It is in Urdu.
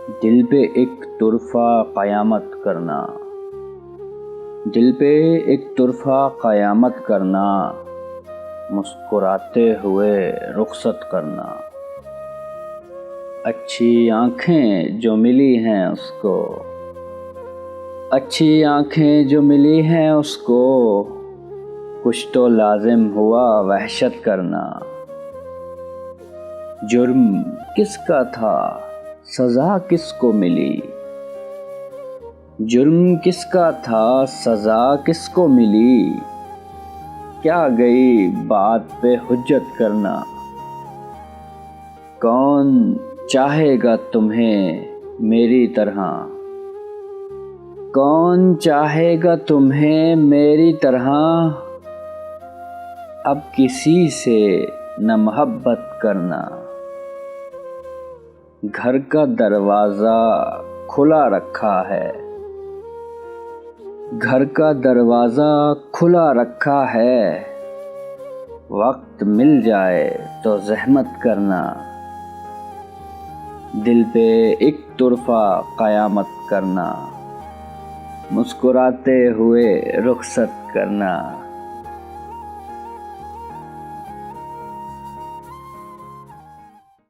دل پہ ایک طرفہ قیامت کرنا، دل پہ ایک طرفہ قیامت کرنا، مسکراتے ہوئے رخصت کرنا۔ اچھی آنکھیں جو ملی ہیں اس کو، اچھی آنکھیں جو ملی ہیں اس کو، کچھ تو لازم ہوا وحشت کرنا۔ جرم کس کا تھا سزا کس کو ملی، جرم کس کا تھا سزا کس کو ملی، کیا گئی بات پہ حجت کرنا۔ کون چاہے گا تمہیں میری طرح، کون چاہے گا تمہیں میری طرح، اب کسی سے نہ محبت کرنا۔ گھر کا دروازہ کھلا رکھا ہے، گھر کا دروازہ کھلا رکھا ہے، وقت مل جائے تو زحمت کرنا۔ دل پہ ایک طرفہ قیامت کرنا، مسکراتے ہوئے رخصت کرنا۔